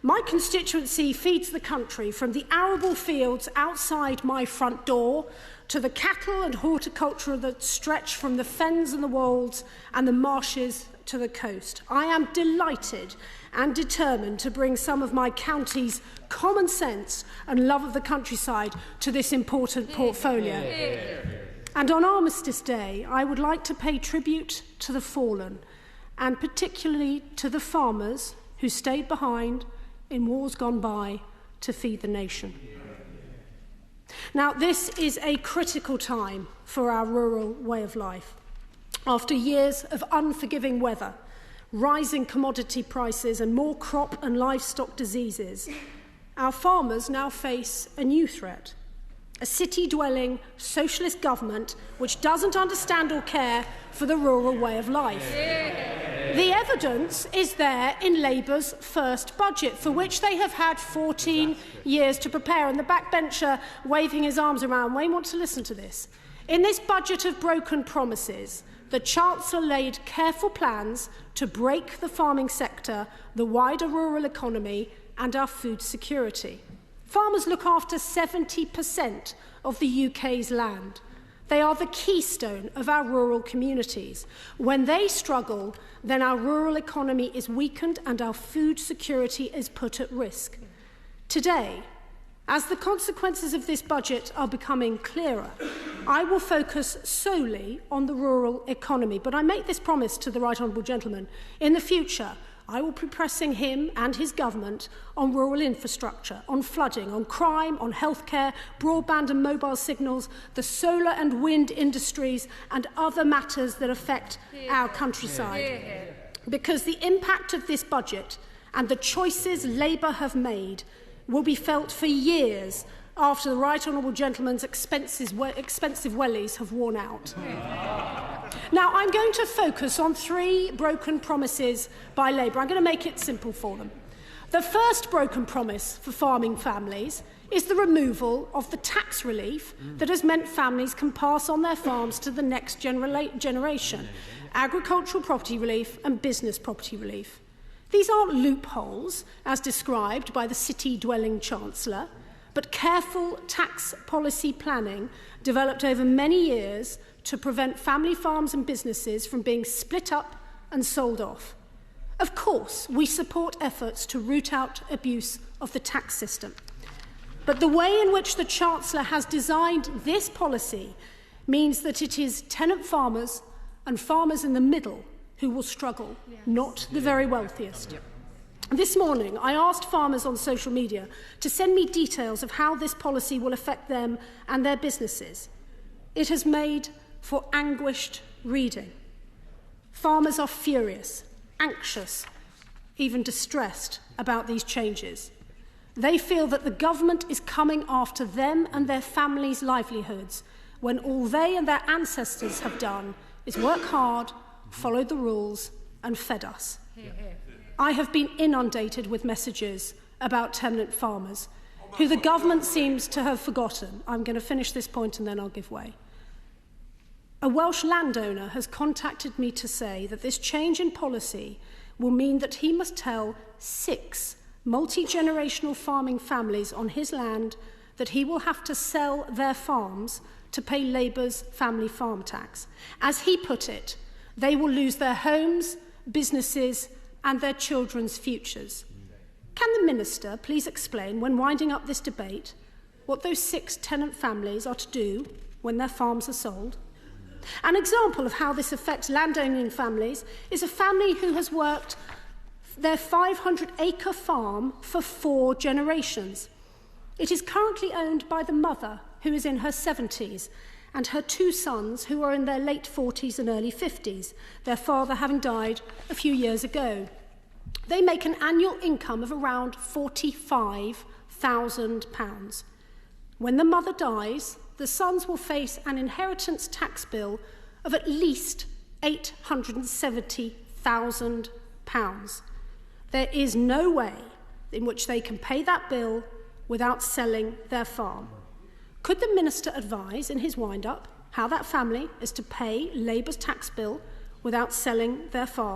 My constituency feeds the country from the arable fields outside my front door to the cattle and horticulture that stretch from the fens and the wolds and the marshes to the coast. I am delighted and determined to bring some of my county's common sense and love of the countryside to this important portfolio. And on Armistice Day, I would like to pay tribute to the fallen, and particularly to the farmers who stayed behind in wars gone by to feed the nation. Now, this is a critical time for our rural way of life. After years of unforgiving weather, rising commodity prices and more crop and livestock diseases, our farmers now face a new threat: a city-dwelling socialist government which doesn't understand or care for the rural way of life. The evidence is there in Labour's first budget, for which they have had 14 years to prepare. And the backbencher waving his arms around may want to listen to this. In this budget of broken promises, the Chancellor laid careful plans to break the farming sector, the wider rural economy and our food security. Farmers look after 70% of the UK's land. They are the keystone of our rural communities. When they struggle, then our rural economy is weakened and our food security is put at risk. Today, as the consequences of this budget are becoming clearer, I will focus solely on the rural economy. But I make this promise to the Right Honourable Gentleman: in the future, I will be pressing him and his government on rural infrastructure, on flooding, on crime, on healthcare, broadband and mobile signals, the solar and wind industries and other matters that affect our countryside. Because the impact of this budget and the choices Labour have made will be felt for years after the Right Honourable Gentleman's expensive wellies have worn out. Now, I'm going to focus on 3 broken promises by Labour. I'm going to make it simple for them. The first broken promise for farming families is the removal of the tax relief that has meant families can pass on their farms to the next generation: agricultural property relief and business property relief. These aren't loopholes, as described by the city-dwelling Chancellor, but careful tax policy planning developed over many years to prevent family farms and businesses from being split up and sold off. Of course, we support efforts to root out abuse of the tax system. But the way in which the Chancellor has designed this policy means that it is tenant farmers and farmers in the middle who will struggle, not the very wealthiest. This morning, I asked farmers on social media to send me details of how this policy will affect them and their businesses. It has made for anguished reading. Farmers are furious, anxious, even distressed about these changes. They feel that the government is coming after them and their families' livelihoods, when all they and their ancestors have done is work hard, followed the rules and fed us. I have been inundated with messages about tenant farmers who the government seems to have forgotten. I'm going to finish this point and then I'll give way. A Welsh landowner has contacted me to say that this change in policy will mean that he must tell 6 multi-generational farming families on his land that he will have to sell their farms to pay Labour's family farm tax. As he put it, they will lose their homes, businesses and their children's futures. Can the Minister please explain, when winding up this debate, what those 6 tenant families are to do when their farms are sold? An example of how this affects landowning families is a family who has worked their 500-acre farm for 4 generations. It is currently owned by the mother, who is in her 70s, and her 2 sons, who are in their late 40s and early 50s, their father having died a few years ago. They make an annual income of around £45,000. When the mother dies, the sons will face an inheritance tax bill of at least £870,000. There is no way in which they can pay that bill without selling their farm. Could the Minister advise in his wind-up how that family is to pay Labour's tax bill without selling their farm?